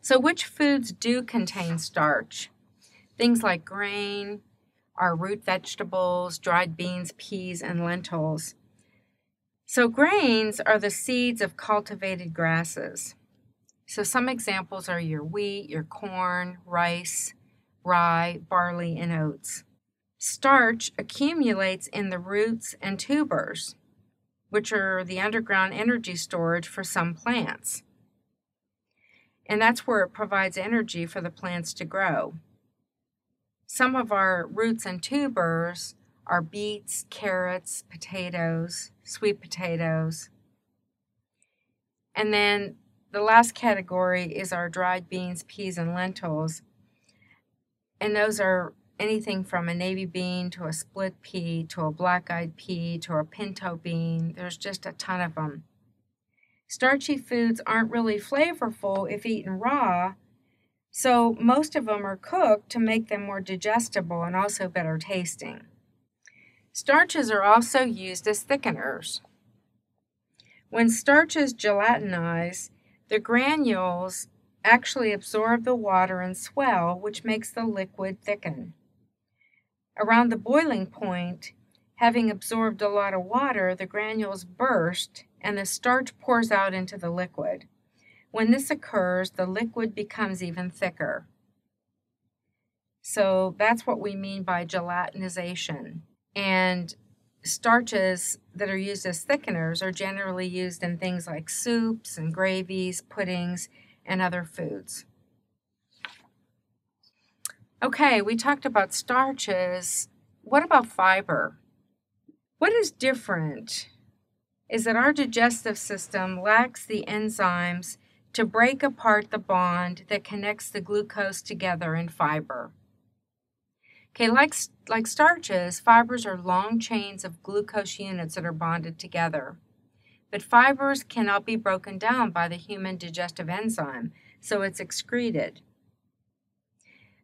So which foods do contain starch? Things like grain, our root vegetables, dried beans, peas, and lentils. So grains are the seeds of cultivated grasses. So some examples are your wheat, your corn, rice, rye, barley, and oats. Starch accumulates in the roots and tubers, which are the underground energy storage for some plants. And that's where it provides energy for the plants to grow. Some of our roots and tubers are beets, carrots, potatoes, sweet potatoes. And then the last category is our dried beans, peas, and lentils. And those are anything from a navy bean to a split pea to a black-eyed pea to a pinto bean. There's just a ton of them. Starchy foods aren't really flavorful if eaten raw, so most of them are cooked to make them more digestible and also better tasting. Starches are also used as thickeners. When starches gelatinize, the granules actually absorb the water and swell, which makes the liquid thicken. Around the boiling point, having absorbed a lot of water, the granules burst and the starch pours out into the liquid. When this occurs, the liquid becomes even thicker. So that's what we mean by gelatinization. And starches that are used as thickeners are generally used in things like soups and gravies, puddings, and other foods. Okay, we talked about starches. What about fiber? What is different is that our digestive system lacks the enzymes to break apart the bond that connects the glucose together in fiber. Okay, like starches, fibers are long chains of glucose units that are bonded together. But fibers cannot be broken down by the human digestive enzyme, so it's excreted.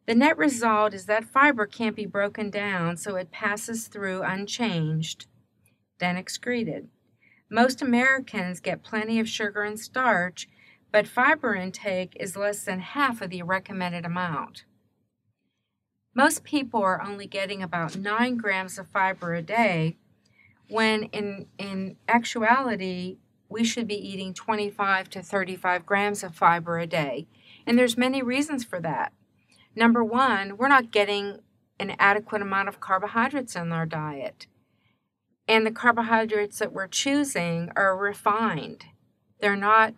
The net result is that fiber can't be broken down, so it passes through unchanged, then excreted. Most Americans get plenty of sugar and starch, but fiber intake is less than half of the recommended amount. Most people are only getting about 9 grams of fiber a day, when in actuality, we should be eating 25 to 35 grams of fiber a day. And there's many reasons for that. Number one, we're not getting an adequate amount of carbohydrates in our diet. And the carbohydrates that we're choosing are refined. They're not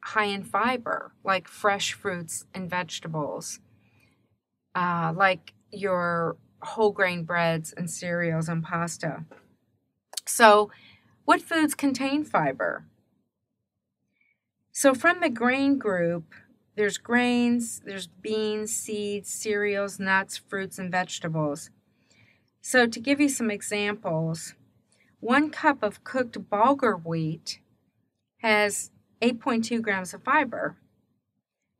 high in fiber, like fresh fruits and vegetables, like your whole grain breads and cereals and pasta. So, what foods contain fiber? So from the grain group, there's grains, there's beans, seeds, cereals, nuts, fruits, and vegetables. So to give you some examples, 1 cup of cooked bulgur wheat has 8.2 grams of fiber,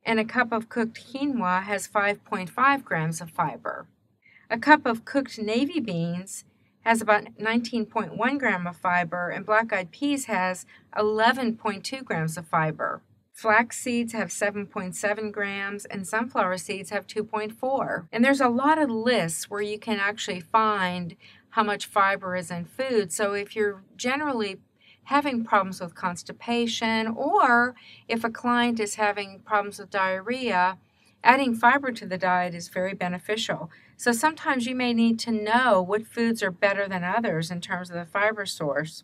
and a cup of cooked quinoa has 5.5 grams of fiber. A cup of cooked navy beans has about 19.1 gram of fiber, and black-eyed peas has 11.2 grams of fiber. Flax seeds have 7.7 grams, and sunflower seeds have 2.4. And there's a lot of lists where you can actually find how much fiber is in food. So if you're generally having problems with constipation, or if a client is having problems with diarrhea, adding fiber to the diet is very beneficial. So sometimes you may need to know what foods are better than others in terms of the fiber source.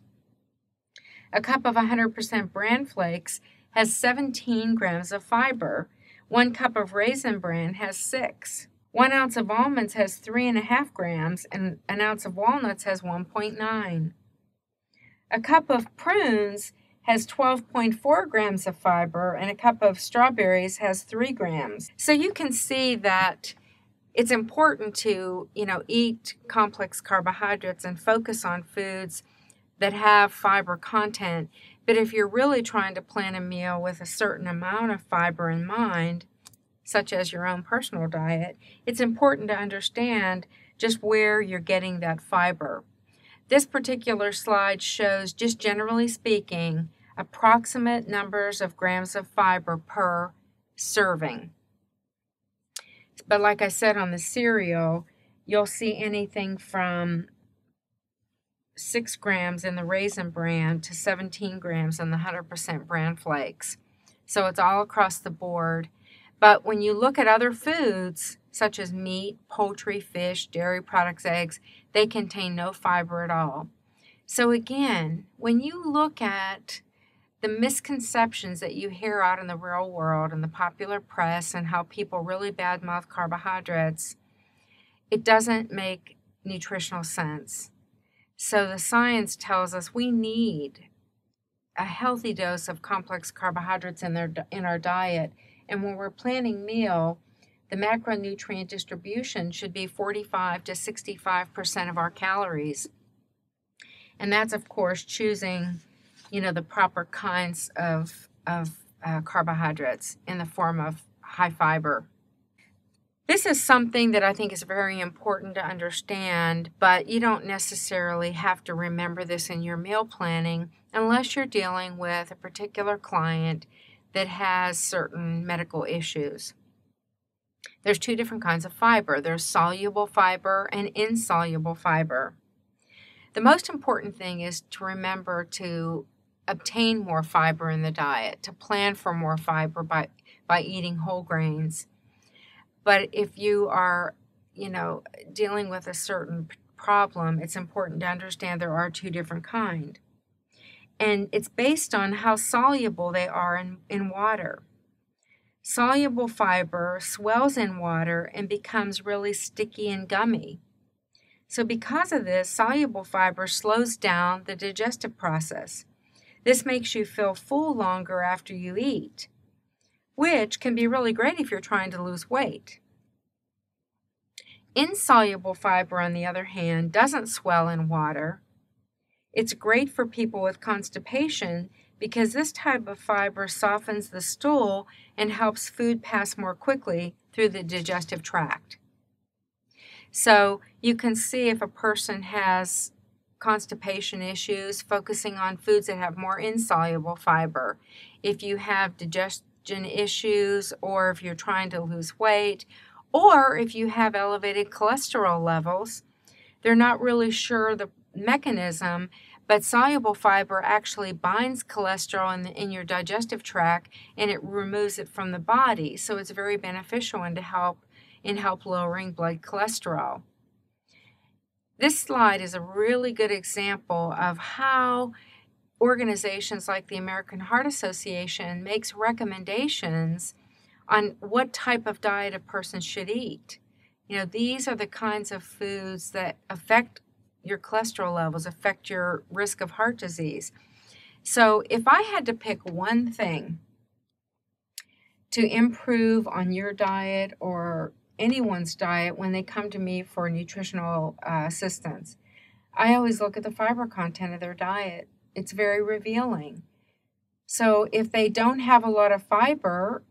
A cup of 100% bran flakes has 17 grams of fiber. 1 cup of raisin bran has 6. 1 ounce of almonds has 3.5 grams, and an ounce of walnuts has 1.9. A cup of prunes has 12.4 grams of fiber, and a cup of strawberries has 3 grams. So you can see that it's important to, eat complex carbohydrates and focus on foods that have fiber content. But if you're really trying to plan a meal with a certain amount of fiber in mind, such as your own personal diet, it's important to understand just where you're getting that fiber. This particular slide shows, just generally speaking, approximate numbers of grams of fiber per serving. But like I said, on the cereal, you'll see anything from 6 grams in the Raisin Bran to 17 grams in the 100% Bran Flakes. So it's all across the board. But when you look at other foods, such as meat, poultry, fish, dairy products, eggs, they contain no fiber at all. So again, when you look at the misconceptions that you hear out in the real world and the popular press and how people really badmouth carbohydrates, it doesn't make nutritional sense. So the science tells us we need a healthy dose of complex carbohydrates in our diet. And when we're planning meal, the macronutrient distribution should be 45 to 65% of our calories. And that's, of course, choosing, the proper kinds of carbohydrates in the form of high fiber. This is something that I think is very important to understand, but you don't necessarily have to remember this in your meal planning unless you're dealing with a particular client that has certain medical issues. There's 2 different kinds of fiber. There's soluble fiber and insoluble fiber. The most important thing is to remember to obtain more fiber in the diet, to plan for more fiber by eating whole grains. But if you are, dealing with a certain problem, it's important to understand there are 2 different kinds. And it's based on how soluble they are in water. Soluble fiber swells in water and becomes really sticky and gummy. So because of this, soluble fiber slows down the digestive process. This makes you feel full longer after you eat, which can be really great if you're trying to lose weight. Insoluble fiber, on the other hand, doesn't swell in water. It's great for people with constipation because this type of fiber softens the stool and helps food pass more quickly through the digestive tract. So you can see if a person has constipation issues, focusing on foods that have more insoluble fiber. If you have digestion issues, or if you're trying to lose weight, or if you have elevated cholesterol levels, they're not really sure the mechanism, but soluble fiber actually binds cholesterol in your digestive tract and it removes it from the body. So it's very beneficial and help lowering blood cholesterol. This slide is a really good example of how organizations like the American Heart Association makes recommendations on what type of diet a person should eat. These are the kinds of foods that affect your cholesterol levels, affect your risk of heart disease. So if I had to pick one thing to improve on your diet or anyone's diet when they come to me for nutritional assistance, I always look at the fiber content of their diet. It's very revealing. So if they don't have a lot of fiber,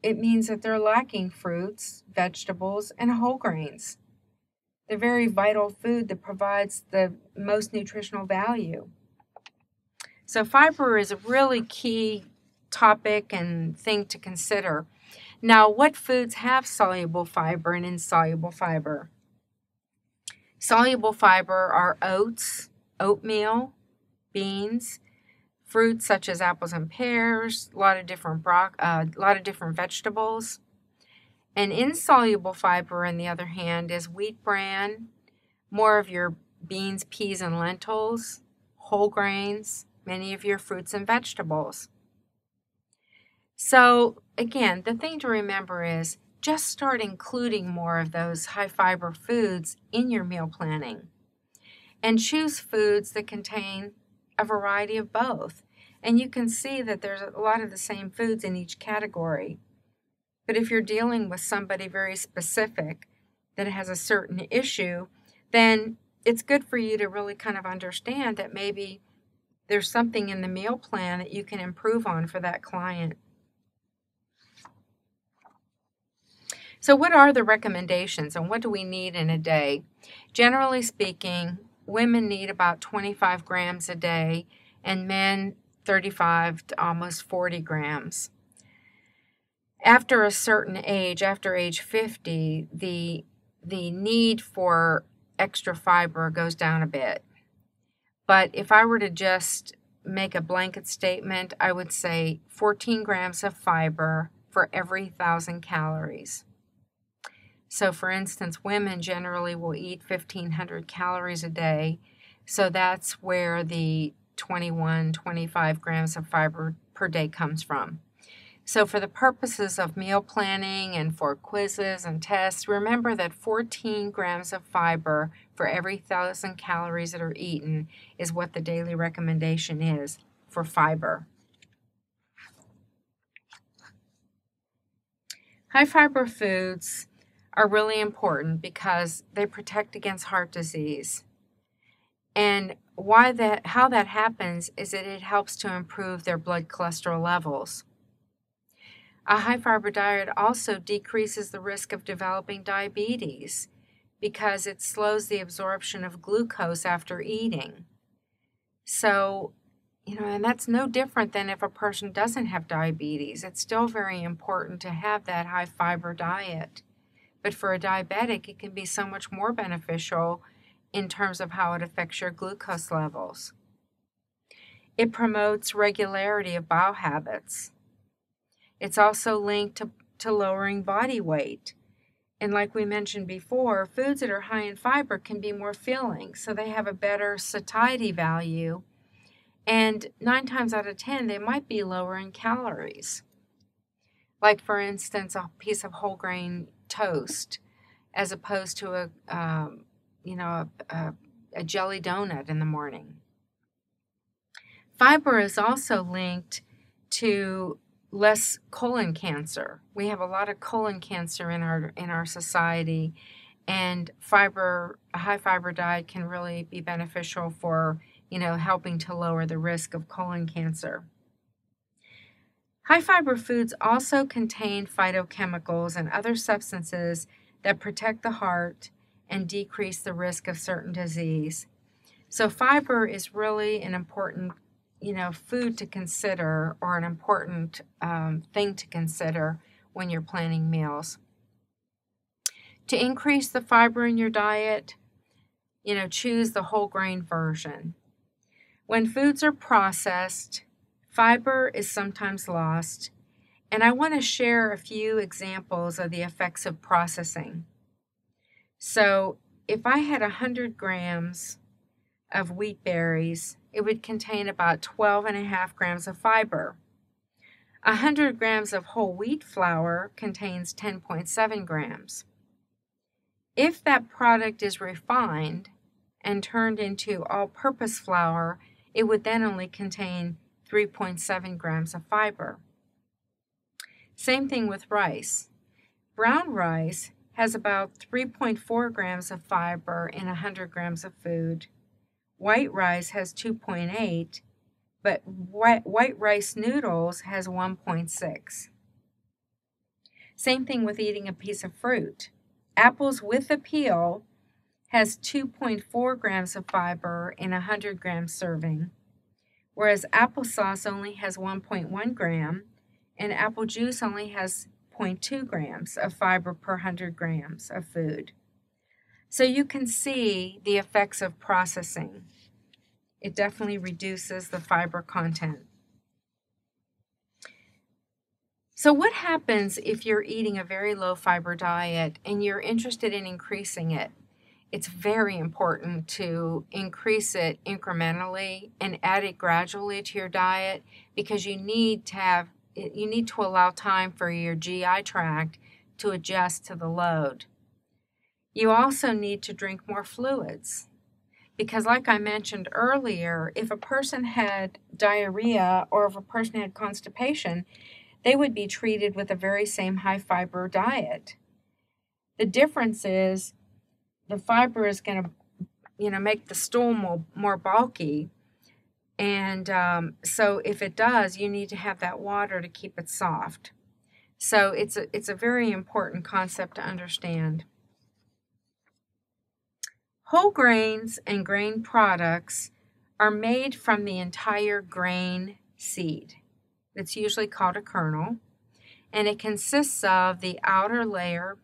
it means that they're lacking fruits, vegetables, and whole grains. The very vital food that provides the most nutritional value. So fiber is a really key topic and thing to consider. Now, what foods have soluble fiber and insoluble fiber? Soluble fiber are oats, oatmeal, beans, fruits such as apples and pears, a lot of different vegetables. And insoluble fiber, on the other hand, is wheat bran, more of your beans, peas, and lentils, whole grains, many of your fruits and vegetables. So again, the thing to remember is just start including more of those high fiber foods in your meal planning. And choose foods that contain a variety of both. And you can see that there's a lot of the same foods in each category. But if you're dealing with somebody very specific that has a certain issue, then it's good for you to really kind of understand that maybe there's something in the meal plan that you can improve on for that client. So what are the recommendations and what do we need in a day? Generally speaking, women need about 25 grams a day and men 35 to almost 40 grams. After a certain age, after age 50, the need for extra fiber goes down a bit. But if I were to just make a blanket statement, I would say 14 grams of fiber for every 1,000 calories. So for instance, women generally will eat 1,500 calories a day. So that's where the 21, 25 grams of fiber per day comes from. So for the purposes of meal planning and for quizzes and tests, remember that 14 grams of fiber for every 1,000 calories that are eaten is what the daily recommendation is for fiber. High fiber foods are really important because they protect against heart disease. And how that happens is that it helps to improve their blood cholesterol levels. A high fiber diet also decreases the risk of developing diabetes because it slows the absorption of glucose after eating. So, and that's no different than if a person doesn't have diabetes. It's still very important to have that high fiber diet. But for a diabetic, it can be so much more beneficial in terms of how it affects your glucose levels. It promotes regularity of bowel habits. It's also linked to lowering body weight. And like we mentioned before, foods that are high in fiber can be more filling, so they have a better satiety value. And 9 times out of 10, they might be lower in calories. Like, for instance, a piece of whole grain toast as opposed to a jelly donut in the morning. Fiber is also linked to less colon cancer. We have a lot of colon cancer in our society, and a high fiber diet can really be beneficial for helping to lower the risk of colon cancer. High fiber foods also contain phytochemicals and other substances that protect the heart and decrease the risk of certain disease. So fiber is really an important food to consider, or an important thing to consider when you're planning meals. To increase the fiber in your diet, choose the whole grain version. When foods are processed, fiber is sometimes lost, and I want to share a few examples of the effects of processing. So if I had 100 grams of wheat berries, it would contain about 12.5 grams of fiber. 100 grams of whole wheat flour contains 10.7 grams. If that product is refined and turned into all-purpose flour, it would then only contain 3.7 grams of fiber. Same thing with rice. Brown rice has about 3.4 grams of fiber in 100 grams of food. White rice has 2.8, but white rice noodles has 1.6. Same thing with eating a piece of fruit. Apples with the peel has 2.4 grams of fiber in a 100 gram serving, whereas applesauce only has 1.1 gram, and apple juice only has 0.2 grams of fiber per 100 grams of food. So you can see the effects of processing. It definitely reduces the fiber content. So what happens if you're eating a very low fiber diet and you're interested in increasing it? It's very important to increase it incrementally and add it gradually to your diet, because you need to allow time for your GI tract to adjust to the load. You also need to drink more fluids, because like I mentioned earlier, if a person had diarrhea or if a person had constipation, they would be treated with the very same high fiber diet. The difference is the fiber is going to make the stool more bulky, and so if it does, you need to have that water to keep it soft. So it's a very important concept to understand. Whole grains and grain products are made from the entire grain seed. It's usually called a kernel. and it consists of the outer layer,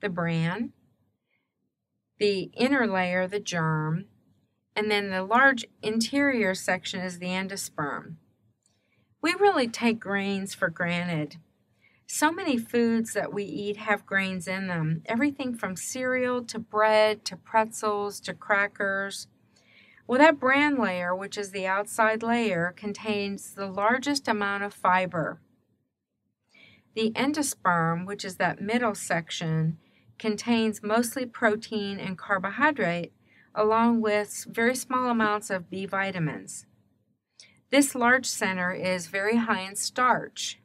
the bran, the inner layer, the germ, and then the large interior section is the endosperm. We really take grains for granted. So many foods that we eat have grains in them, everything from cereal to bread to pretzels to crackers. Well, that bran layer, which is the outside layer, contains the largest amount of fiber. The endosperm, which is that middle section, contains mostly protein and carbohydrate, along with very small amounts of B vitamins. This large center is very high in starch.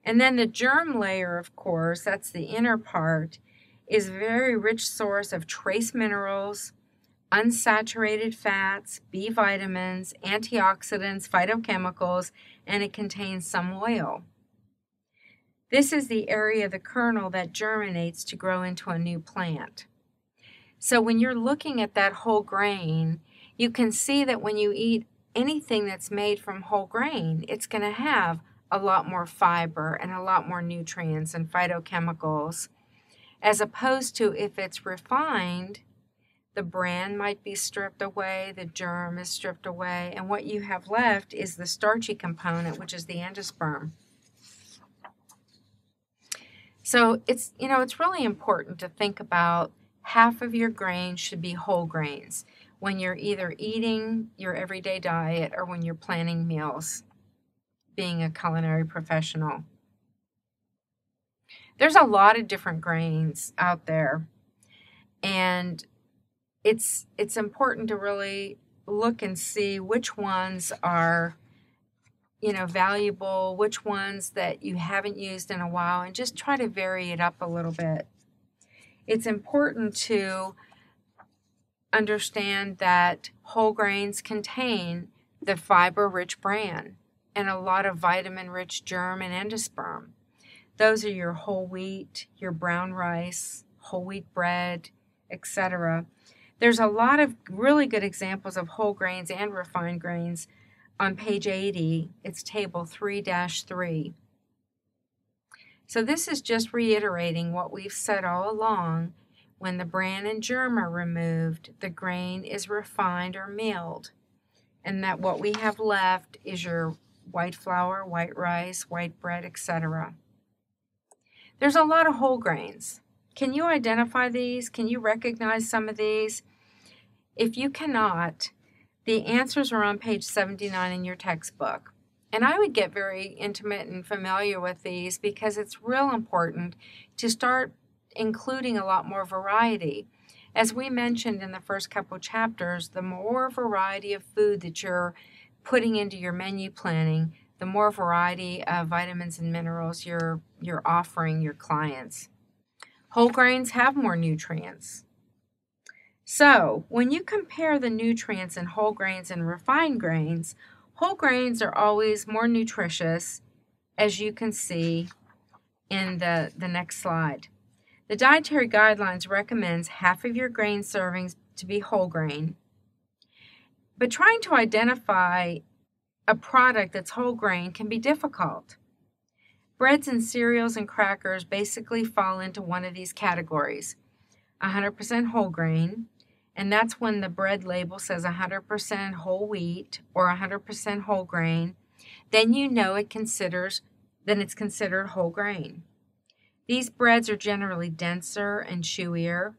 And then the germ layer, of course, that's the inner part, is a very rich source of trace minerals, unsaturated fats, B vitamins, antioxidants, phytochemicals, and it contains some oil. This is the area of the kernel that germinates to grow into a new plant. So when you're looking at that whole grain, you can see that when you eat anything that's made from whole grain, it's going to have a lot more fiber and a lot more nutrients and phytochemicals, as opposed to if it's refined, the bran might be stripped away, the germ is stripped away, and what you have left is the starchy component, which is the endosperm. So it's really important to think about half of your grains should be whole grains when you're either eating your everyday diet or when you're planning meals, being a culinary professional. There's a lot of different grains out there, and it's important to really look and see which ones are valuable, which ones that you haven't used in a while, and just try to vary it up a little bit. It's important to understand that whole grains contain the fiber-rich bran and a lot of vitamin-rich germ and endosperm. Those are your whole wheat, your brown rice, whole wheat bread, etc. There's a lot of really good examples of whole grains and refined grains on page 80. It's table 3-3. So this is just reiterating what we've said all along. When the bran and germ are removed, the grain is refined or milled, and that what we have left is your white flour, white rice, white bread, etc. There's a lot of whole grains. Can you identify these? Can you recognize some of these? If you cannot, the answers are on page 79 in your textbook. And I would get very intimate and familiar with these because it's real important to start including a lot more variety. As we mentioned in the first couple chapters, the more variety of food that you're putting into your menu planning, the more variety of vitamins and minerals you're offering your clients. Whole grains have more nutrients. So, when you compare the nutrients in whole grains and refined grains, whole grains are always more nutritious, as you can see in the next slide. The Dietary Guidelines recommends half of your grain servings to be whole grain. But trying to identify a product that's whole grain can be difficult. Breads and cereals and crackers basically fall into one of these categories. 100% whole grain, and that's when the bread label says 100% whole wheat or 100% whole grain, then you know it's considered whole grain. These breads are generally denser and chewier,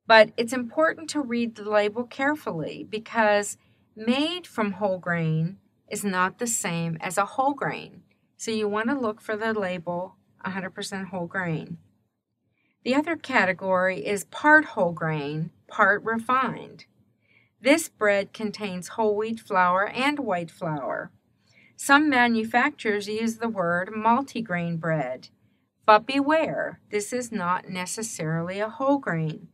but it's important to read the label carefully because made from whole grain is not the same as a whole grain. So you want to look for the label 100% whole grain. The other category is part whole grain, part refined. This bread contains whole wheat flour and white flour. Some manufacturers use the word multigrain bread, but beware, this is not necessarily a whole grain.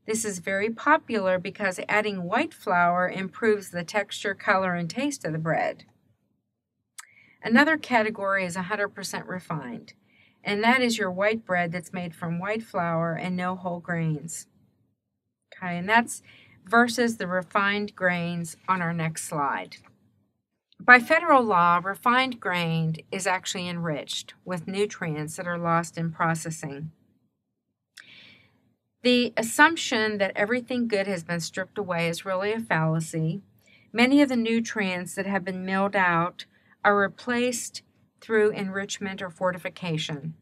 This is very popular because adding white flour improves the texture, color, and taste of the bread. Another category is 100% refined, and that is your white bread that's made from white flour and no whole grains. Okay, and that's versus the refined grains on our next slide. By federal law, refined grain is actually enriched with nutrients that are lost in processing. The assumption that everything good has been stripped away is really a fallacy. Many of the nutrients that have been milled out are replaced through enrichment or fortification.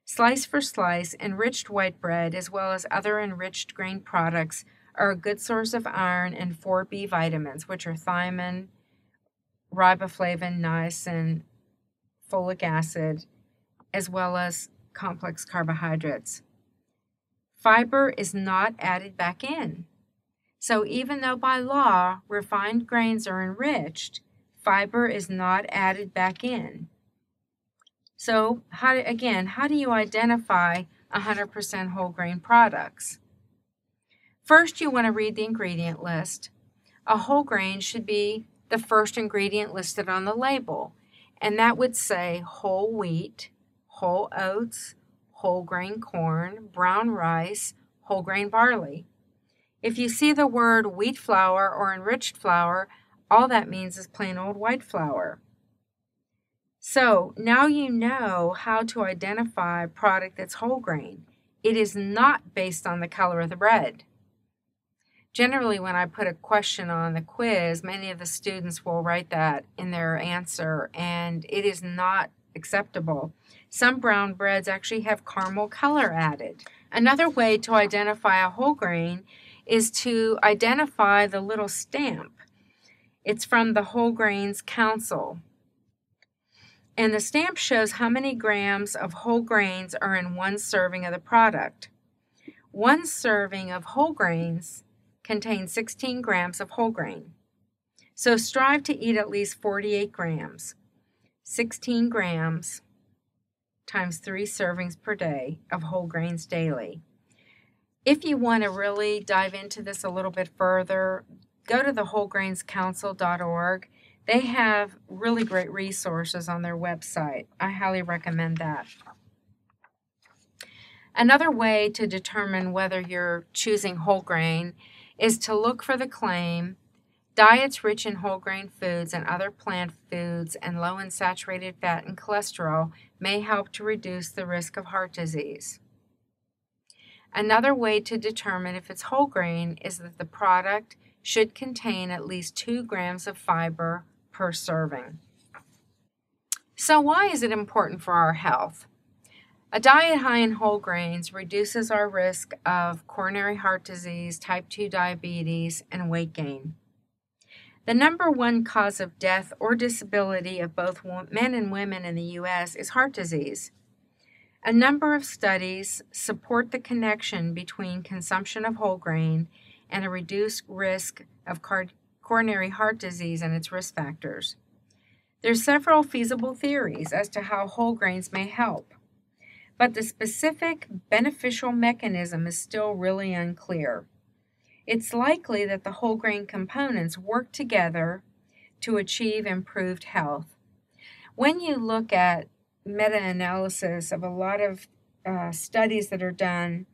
Slice for slice, enriched white bread, as well as other enriched grain products, are a good source of iron and 4B vitamins, which are thiamine, riboflavin, niacin, folic acid, as well as complex carbohydrates. Fiber is not added back in. So even though by law refined grains are enriched, fiber is not added back in. So how do you identify 100% whole grain products? First, you want to read the ingredient list. A whole grain should be the first ingredient listed on the label, and that would say whole wheat, whole oats, whole grain corn, brown rice, whole grain barley. If you see the word wheat flour or enriched flour, all that means is plain old white flour. So now you know how to identify a product that's whole grain. It is not based on the color of the bread. Generally, when I put a question on the quiz, many of the students will write that in their answer, and it is not acceptable. Some brown breads actually have caramel color added. Another way to identify a whole grain is to identify the little stamp. It's from the Whole Grains Council. And the stamp shows how many grams of whole grains are in one serving of the product. One serving of whole grains contains 16 grams of whole grain. So strive to eat at least 48 grams. 16 grams times 3 servings per day of whole grains daily. If you want to really dive into this a little bit further, go to the wholegrainscouncil.org. They have really great resources on their website. I highly recommend that. Another way to determine whether you're choosing whole grain is to look for the claim, diets rich in whole grain foods and other plant foods and low in saturated fat and cholesterol may help to reduce the risk of heart disease. Another way to determine if it's whole grain is that the product should contain at least 2 grams of fiber per serving. So why is it important for our health? A diet high in whole grains reduces our risk of coronary heart disease, type 2 diabetes, and weight gain. The number one cause of death or disability of both men and women in the U.S. is heart disease. A number of studies support the connection between consumption of whole grain and a reduced risk of coronary heart disease and its risk factors. There are several feasible theories as to how whole grains may help, but the specific beneficial mechanism is still really unclear. It's likely that the whole grain components work together to achieve improved health. When you look at meta-analysis of a lot of studies that are done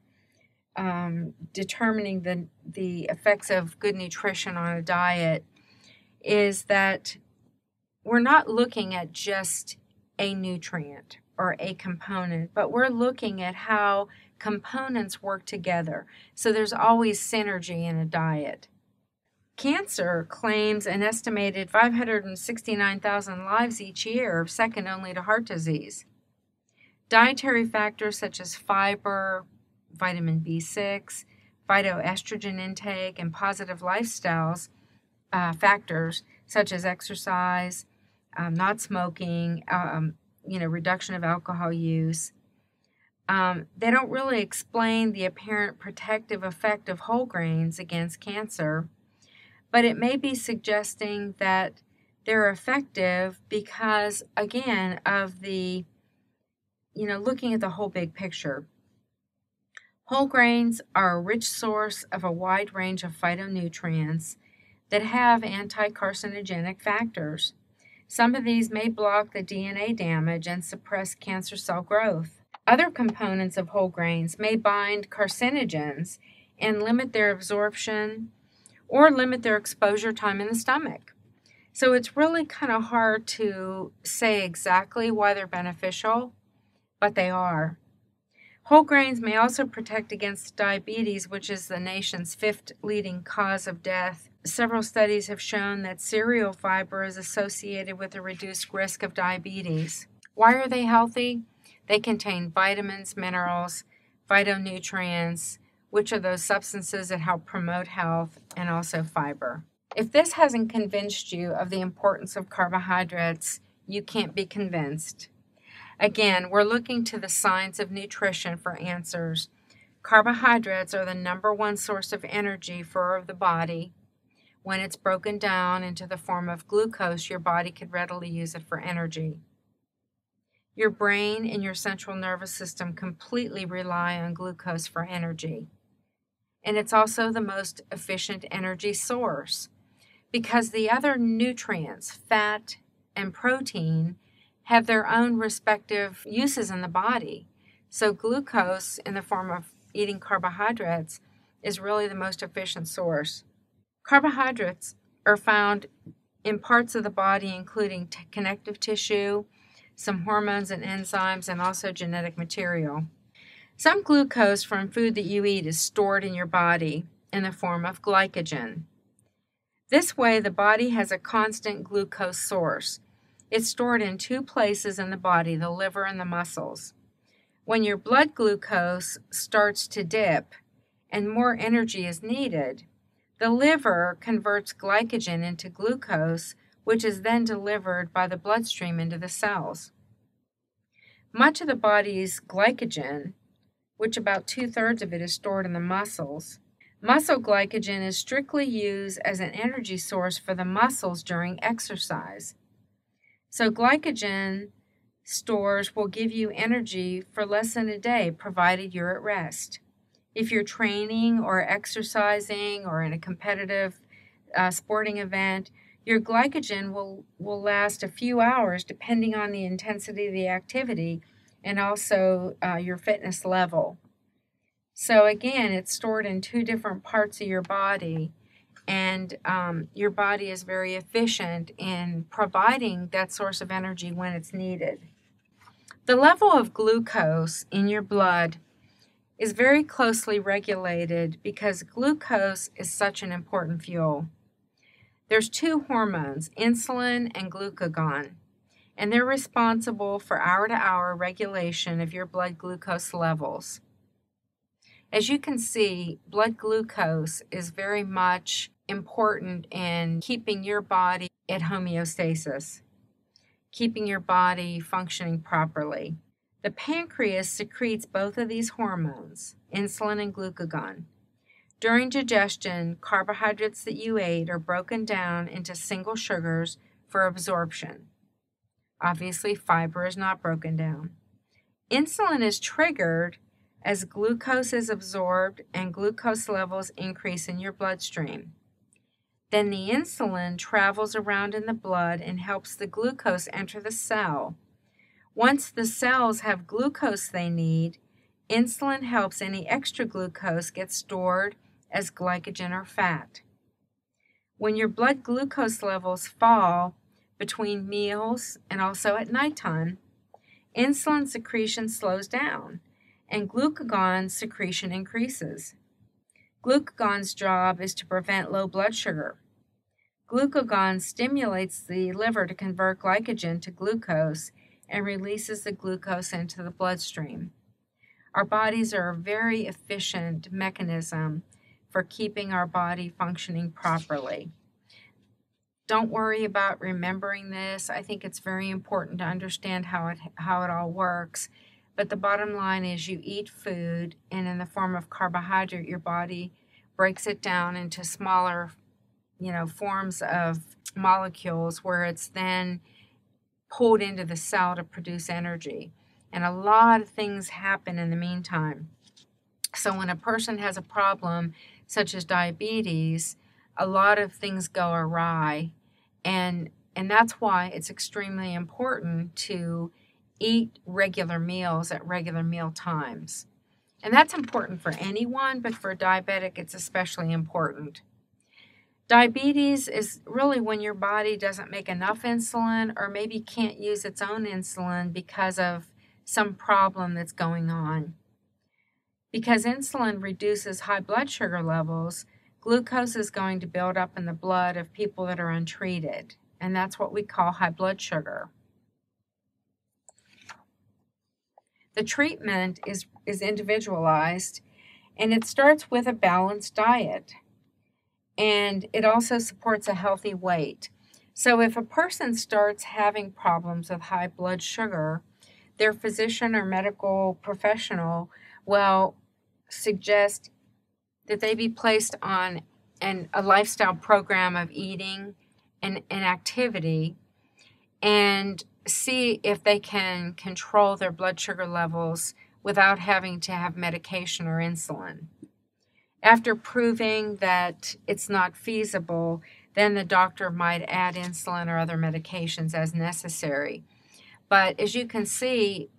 determining the effects of good nutrition on a diet, is that we're not looking at just a nutrient or a component, but we're looking at how components work together. So there's always synergy in a diet. Cancer claims an estimated 569,000 lives each year, second only to heart disease. Dietary factors such as fiber, vitamin B6, phytoestrogen intake, and positive lifestyles factors such as exercise, not smoking, reduction of alcohol use. They don't really explain the apparent protective effect of whole grains against cancer, but it may be suggesting that they're effective because, again, of the, looking at the whole big picture. Whole grains are a rich source of a wide range of phytonutrients that have anti-carcinogenic factors. Some of these may block the DNA damage and suppress cancer cell growth. Other components of whole grains may bind carcinogens and limit their absorption or limit their exposure time in the stomach. So it's really kind of hard to say exactly why they're beneficial, but they are. Whole grains may also protect against diabetes, which is the nation's 5th leading cause of death. Several studies have shown that cereal fiber is associated with a reduced risk of diabetes. Why are they healthy? They contain vitamins, minerals, phytonutrients, which are those substances that help promote health, and also fiber. If this hasn't convinced you of the importance of carbohydrates, you can't be convinced. Again, we're looking to the science of nutrition for answers. Carbohydrates are the #1 source of energy for the body. When it's broken down into the form of glucose, your body could readily use it for energy. Your brain and your central nervous system completely rely on glucose for energy. And it's also the most efficient energy source because the other nutrients, fat and protein, have their own respective uses in the body. So glucose in the form of eating carbohydrates is really the most efficient source. Carbohydrates are found in parts of the body including connective tissue, some hormones and enzymes, and also genetic material. Some glucose from food that you eat is stored in your body in the form of glycogen. This way, the body has a constant glucose source. It's stored in 2 places in the body, the liver and the muscles. When your blood glucose starts to dip and more energy is needed, the liver converts glycogen into glucose, which is then delivered by the bloodstream into the cells. Much of the body's glycogen, which about 2/3 of it is stored in the muscles, muscle glycogen is strictly used as an energy source for the muscles during exercise. So glycogen stores will give you energy for less than a day, provided you're at rest. If you're training or exercising or in a competitive sporting event, your glycogen will last a few hours depending on the intensity of the activity and also your fitness level. So again, it's stored in 2 different parts of your body, and your body is very efficient in providing that source of energy when it's needed. The level of glucose in your blood is very closely regulated because glucose is such an important fuel. There's 2 hormones, insulin and glucagon, and they're responsible for hour-to-hour regulation of your blood glucose levels. As you can see, blood glucose is very much important in keeping your body at homeostasis, keeping your body functioning properly. The pancreas secretes both of these hormones, insulin and glucagon. During digestion, carbohydrates that you ate are broken down into single sugars for absorption. Obviously, fiber is not broken down. Insulin is triggered as glucose is absorbed and glucose levels increase in your bloodstream. Then the insulin travels around in the blood and helps the glucose enter the cell. Once the cells have glucose they need, insulin helps any extra glucose get stored as glycogen or fat. When your blood glucose levels fall between meals and also at nighttime, insulin secretion slows down and glucagon secretion increases. Glucagon's job is to prevent low blood sugar. Glucagon stimulates the liver to convert glycogen to glucose and releases the glucose into the bloodstream. Our bodies are a very efficient mechanism for keeping our body functioning properly. Don't worry about remembering this. I think it's very important to understand how it all works. But the bottom line is you eat food, and in the form of carbohydrate, your body breaks it down into smaller, forms of molecules where it's then pulled into the cell to produce energy. And a lot of things happen in the meantime. So when a person has a problem such as diabetes, a lot of things go awry. And that's why it's extremely important to eat regular meals at regular meal times. And that's important for anyone, but for a diabetic, it's especially important. Diabetes is really when your body doesn't make enough insulin or maybe can't use its own insulin because of some problem that's going on. Because insulin reduces high blood sugar levels, glucose is going to build up in the blood of people that are untreated, and that's what we call high blood sugar. The treatment is individualized, and it starts with a balanced diet. And it also supports a healthy weight. So if a person starts having problems with high blood sugar, their physician or medical professional will suggest that they be placed on a lifestyle program of eating and activity, and see if they can control their blood sugar levels without having to have medication or insulin. After proving that it's not feasible, then the doctor might add insulin or other medications as necessary. But as you can see,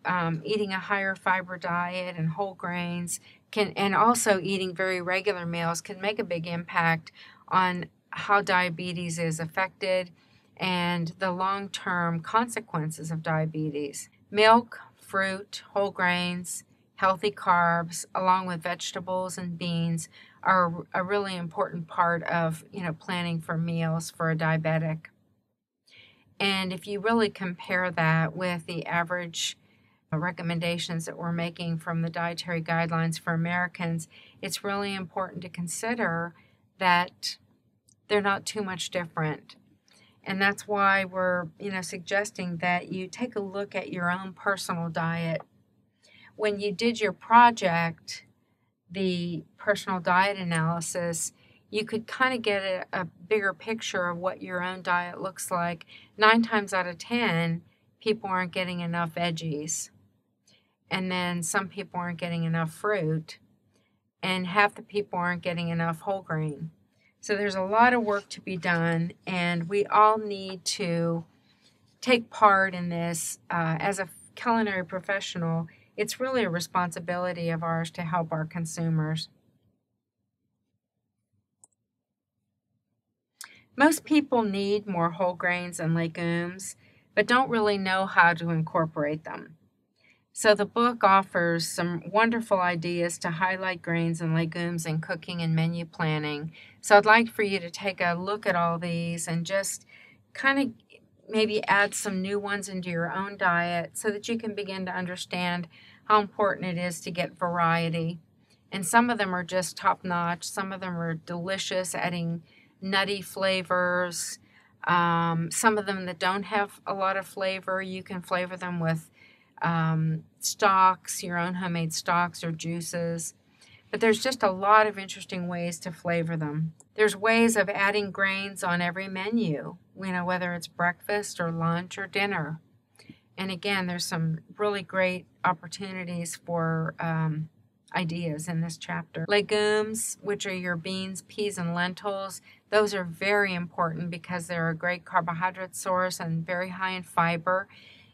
eating a higher fiber diet and whole grains and also eating very regular meals can make a big impact on how diabetes is affected and the long-term consequences of diabetes. Milk, fruit, whole grains, healthy carbs, along with vegetables and beans, are a really important part of planning for meals for a diabetic. And if you really compare that with the average recommendations that we're making from the dietary guidelines for Americans, it's really important to consider that they're not too much different. And that's why we're suggesting that you take a look at your own personal diet. When you did your project, the personal diet analysis, you could kind of get a bigger picture of what your own diet looks like. 9 times out of 10, people aren't getting enough veggies. And then some people aren't getting enough fruit. And half the people aren't getting enough whole grain. So there's a lot of work to be done, and we all need to take part in this. As a culinary professional, it's really a responsibility of ours to help our consumers. Most people need more whole grains and legumes, but don't really know how to incorporate them. So the book offers some wonderful ideas to highlight grains and legumes in cooking and menu planning. So I'd like for you to take a look at all these and just kind of maybe add some new ones into your own diet so that you can begin to understand how important it is to get variety. And some of them are just top-notch. Some of them are delicious, adding nutty flavors. Some of them that don't have a lot of flavor, you can flavor them with stocks, your own homemade stocks or juices. But there's just a lot of interesting ways to flavor them. There's ways of adding grains on every menu, whether it's breakfast or lunch or dinner. And again, there's some really great opportunities for ideas in this chapter. Legumes, which are your beans, peas, and lentils, those are very important because they're a great carbohydrate source and very high in fiber.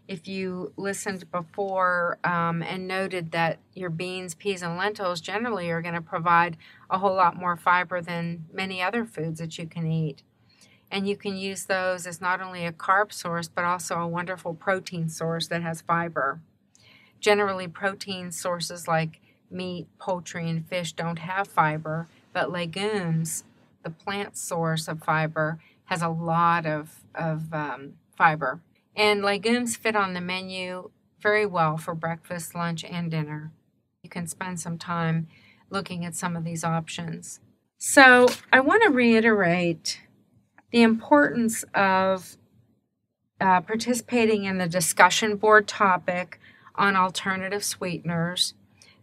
If you listened before and noted that your beans, peas, and lentils generally are going to provide a whole lot more fiber than many other foods that you can eat. And you can use those as not only a carb source, but also a wonderful protein source that has fiber. Generally, protein sources like meat, poultry, and fish don't have fiber, but legumes, the plant source of fiber, has a lot of fiber. And legumes fit on the menu very well for breakfast, lunch, and dinner. You can spend some time looking at some of these options. So I want to reiterate the importance of participating in the discussion board topic on alternative sweeteners.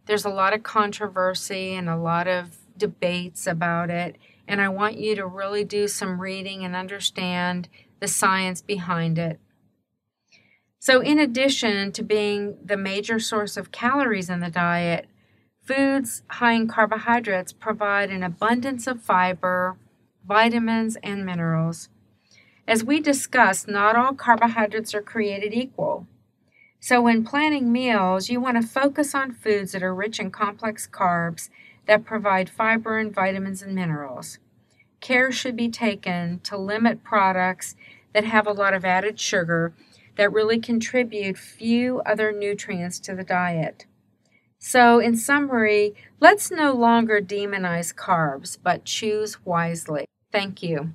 There's a lot of controversy and a lot of debates about it, and I want you to really do some reading and understand the science behind it. So in addition to being the major source of calories in the diet, foods high in carbohydrates provide an abundance of fiber, vitamins, and minerals. As we discussed, not all carbohydrates are created equal. So when planning meals, you want to focus on foods that are rich in complex carbs that provide fiber and vitamins and minerals. care should be taken to limit products that have a lot of added sugar that really contribute few other nutrients to the diet. So, in summary, let's no longer demonize carbs, but choose wisely. Thank you.